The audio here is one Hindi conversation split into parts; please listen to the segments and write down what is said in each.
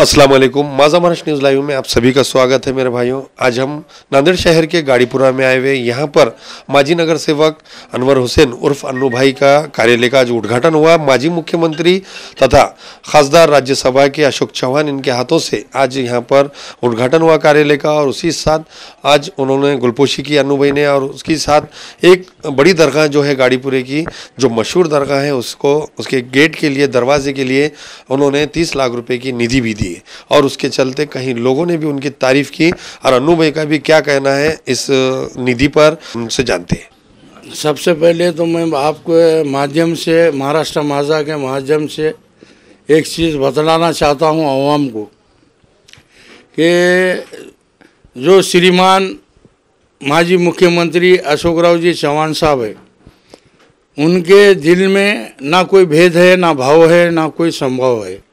अस्सलाम वालेकुम। माझा महाराष्ट्र न्यूज़ लाइव में आप सभी का स्वागत है मेरे भाइयों। आज हम नांदेड़ शहर के गाड़ीपुरा में आए हुए, यहाँ पर माजी नगर सेवक अनवर हुसैन उर्फ अन्नू भाई का कार्यालय का आज उद्घाटन हुआ। माजी मुख्यमंत्री तथा खासदार राज्यसभा के अशोक चौहान इनके हाथों से आज यहाँ पर उद्घाटन हुआ कार्यालय का, और उसी साथ आज उन्होंने गुलपोशी की अन्नू भाई ने, और उसके साथ एक बड़ी दरगाह जो है गाड़ीपुरे की, जो मशहूर दरगाह है, उसको उसके गेट के लिए, दरवाजे के लिए उन्होंने 30 लाख रुपए की निधि भी दी। और उसके चलते कहीं लोगों ने भी उनकी तारीफ की, और अन्नू भाई का भी क्या कहना है इस निधि पर उनसे जानते हैं। सबसे पहले तो मैं आपके माध्यम से, महाराष्ट्र माझा के माध्यम से एक चीज़ बतलाना चाहता हूं आवाम को कि जो श्रीमान माजी मुख्यमंत्री अशोकराव जी चौहान साहब है, उनके दिल में ना कोई भेद है, ना भाव है, ना कोई संभव है।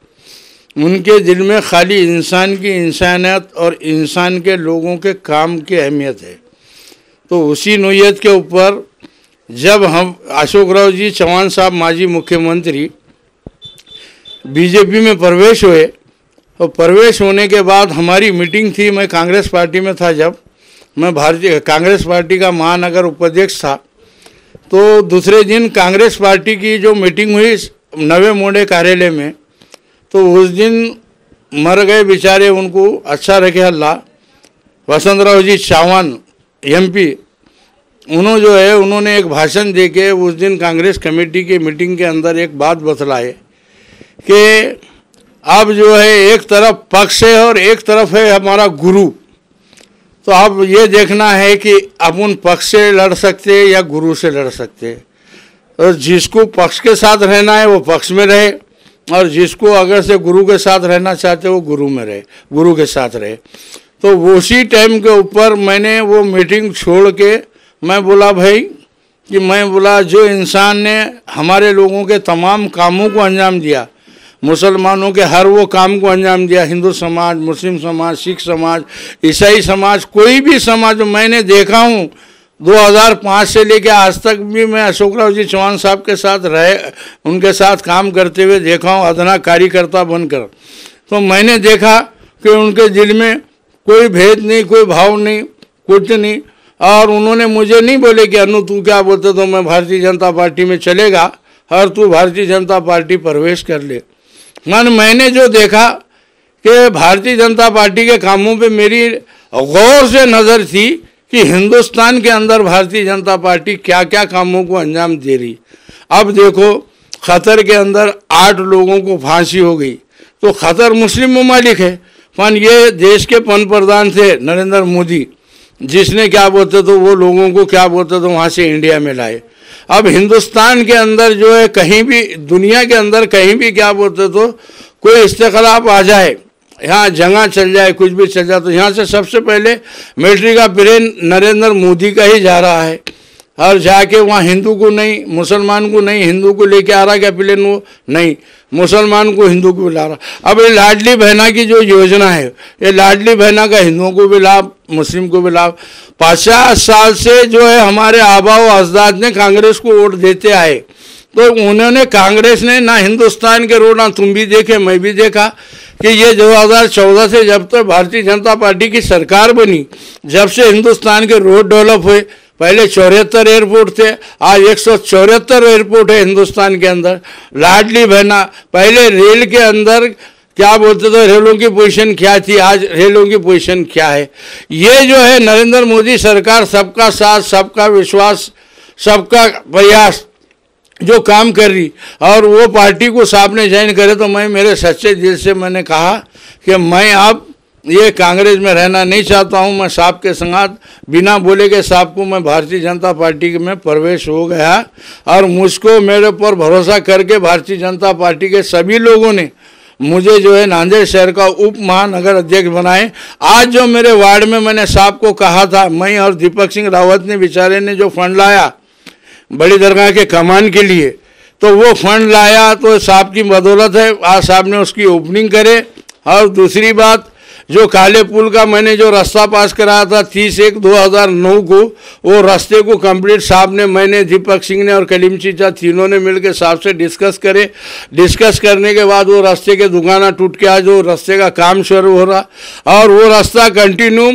उनके दिल में खाली इंसान की इंसानियत और इंसान के लोगों के काम की अहमियत है। तो उसी नोयत के ऊपर जब हम अशोकराव जी चौहान साहब माजी मुख्यमंत्री बीजेपी में प्रवेश हुए, और प्रवेश होने के बाद हमारी मीटिंग थी, मैं कांग्रेस पार्टी में था, जब मैं भारतीय कांग्रेस पार्टी का महानगर उपाध्यक्ष था, तो दूसरे दिन कांग्रेस पार्टी की जो मीटिंग हुई नवे मोड़े कार्यालय में, तो उस दिन मर गए बेचारे, उनको अच्छा रखे अल्लाह, वसंतराव जी चौहान एमपी, उन्होंने एक भाषण देके उस दिन कांग्रेस कमेटी की मीटिंग के अंदर एक बात बतलाए कि अब जो है एक तरफ पक्ष है और एक तरफ है हमारा गुरु। तो अब ये देखना है कि अपन पक्ष से लड़ सकते हैं या गुरु से लड़ सकते हैं, और जिसको पक्ष के साथ रहना है वो पक्ष में रहे, और जिसको अगर से गुरु के साथ रहना चाहते वो गुरु में रहे, गुरु के साथ रहे। तो उसी टाइम के ऊपर मैंने वो मीटिंग छोड़ के मैं बोला भाई कि मैं बोला जो इंसान ने हमारे लोगों के तमाम कामों को अंजाम दिया, मुसलमानों के हर वो काम को अंजाम दिया, हिंदू समाज, मुस्लिम समाज, सिख समाज, ईसाई समाज, कोई भी समाज मैंने देखा हूँ 2005 से लेकर आज तक भी मैं अशोकराव जी चौहान साहब के साथ रहे, उनके साथ काम करते हुए देखा हूँ, अदना कार्यकर्ता बनकर। तो मैंने देखा कि उनके दिल में कोई भेद नहीं, कोई भाव नहीं, कुछ नहीं। और उन्होंने मुझे नहीं बोले कि अन्नू तू क्या बोलते, तो मैं भारतीय जनता पार्टी में चलेगा और तू भारतीय जनता पार्टी प्रवेश कर ले। मैंने जो देखा कि भारतीय जनता पार्टी के कामों पे मेरी गौर से नज़र थी कि हिंदुस्तान के अंदर भारतीय जनता पार्टी क्या क्या कामों को अंजाम दे रही। अब देखो खतर के अंदर 8 लोगों को फांसी हो गई, तो खतर मुस्लिम ममालिक है, पर ये देश के पंत प्रधान थे नरेंद्र मोदी, जिसने क्या बोलते तो वो लोगों को क्या बोलते तो वहाँ से इंडिया में लाए। अब हिंदुस्तान के अंदर जो है कहीं भी, दुनिया के अंदर कहीं भी क्या बोलते तो कोई इस्तेखलाफ आ जाए, यहाँ जंगा चल जाए, कुछ भी चल जाए, तो यहाँ से सबसे पहले मिलिट्री का प्लेन नरेंद्र मोदी का ही जा रहा है, और जाके वहाँ हिंदू को नहीं, मुसलमान को नहीं, हिंदू को लेके आ रहा क्या प्लेन, वो नहीं, मुसलमान को हिंदू को ला रहा। अब ये लाडली बहना की जो योजना है, ये लाडली बहना का हिंदुओं को भी लाभ, मुस्लिम को भी लाभ। 50 साल से जो है हमारे आबा व अजदाद ने कांग्रेस को वोट देते आए, तो उन्होंने, कांग्रेस ने ना हिंदुस्तान के रोड, ना तुम भी देखे मैं भी देखा कि ये 2014 से जब तक भारतीय जनता पार्टी की सरकार बनी, जब से हिंदुस्तान के रोड डेवलप हुए, पहले 74 एयरपोर्ट थे, आज 174 एयरपोर्ट है हिंदुस्तान के अंदर। लाडली बहना, पहले रेल के अंदर क्या बोलते थे, रेलों की पोजीशन क्या थी, आज रेलों की पोजीशन क्या है। ये जो है नरेंद्र मोदी सरकार सबका साथ, सबका विश्वास, सबका प्रयास जो काम कर रही, और वो पार्टी को साहब ने ज्वाइन करे, तो मैं मेरे सच्चे दिल से मैंने कहा कि मैं अब ये कांग्रेस में रहना नहीं चाहता हूँ। मैं साहब के संग बिना बोले के साहब को मैं भारतीय जनता पार्टी में प्रवेश हो गया, और मुझको मेरे ऊपर भरोसा करके भारतीय जनता पार्टी के सभी लोगों ने मुझे जो है नांदेड़ शहर का उप महानगर अध्यक्ष बनाए। आज जो मेरे वार्ड में मैंने साहब को कहा था, मैं और दीपक सिंह रावत ने बेचारे ने जो फंड लाया बड़ी दरगाह के कमान के लिए, तो वो फंड लाया तो साहब की बदौलत है, आज साहब ने उसकी ओपनिंग करे। और दूसरी बात, जो काले पुल का मैंने जो रास्ता पास कराया था 30/1/2009 को, वो रास्ते को कंप्लीट साहब ने, मैंने, दीपक सिंह ने और कलीम चीचा तीनों ने मिलकर साहब से डिस्कस करने के बाद वो रास्ते के दुकाना टूट के आज वो रास्ते का काम शुरू हो रहा, और वो रास्ता कंटिन्यू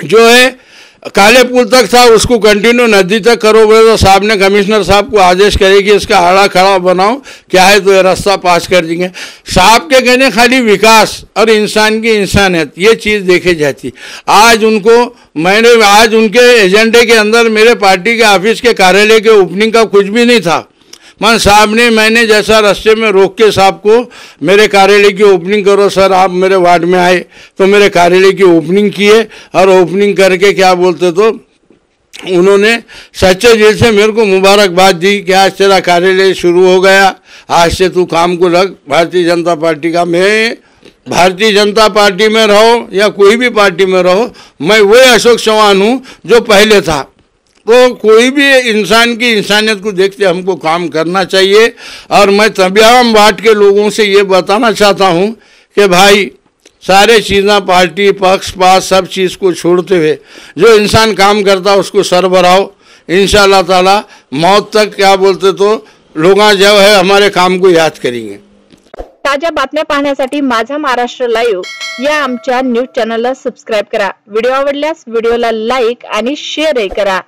जो है काले पुल तक था उसको कंटिन्यू नदी तक करो बोले तो साहब ने, कमिश्नर साहब को आदेश करे कि इसका आड़ा खड़ा बनाओ, क्या है तो ये रास्ता पास कर देंगे। साहब के कहने खाली विकास और इंसान की इंसानियत ये चीज़ देखी जाती। आज उनके एजेंडे के अंदर मेरे पार्टी के ऑफिस के कार्यालय के ओपनिंग का कुछ भी नहीं था। साहब ने, मैंने जैसा रास्ते में रोक के साहब को मेरे कार्यालय की ओपनिंग करो सर, आप मेरे वार्ड में आए तो मेरे कार्यालय की ओपनिंग किए, और ओपनिंग करके क्या बोलते तो उन्होंने सच्चे दिल से मेरे को मुबारकबाद दी कि आज तेरा कार्यालय शुरू हो गया, आज से तू काम को लग भारतीय जनता पार्टी का। मैं भारतीय जनता पार्टी में रहो या कोई भी पार्टी में रहो, मैं वही अशोक चौहान हूँ जो पहले था। तो कोई भी इंसान की इंसानियत को देखते हमको काम करना चाहिए। और मैं तमाम वार्ड के लोगों से ये बताना चाहता हूँ कि भाई सारे चीज़ें पार्टी पक्ष पास सब चीज़ को छोड़ते हुए जो इंसान काम करता है उसको सर बढ़ाओ। इंशाअल्लाह ताला मौत तक क्या बोलते तो लोग जो है हमारे काम को याद करेंगे। ताज्या बातम्या पाहण्यासाठी माझा महाराष्ट्र लाईव्ह या आमच्या न्यूज चॅनलला सबस्क्राईब करा। व्हिडिओ आवडल्यास व्हिडिओला लाईक आणि शेअरही करा।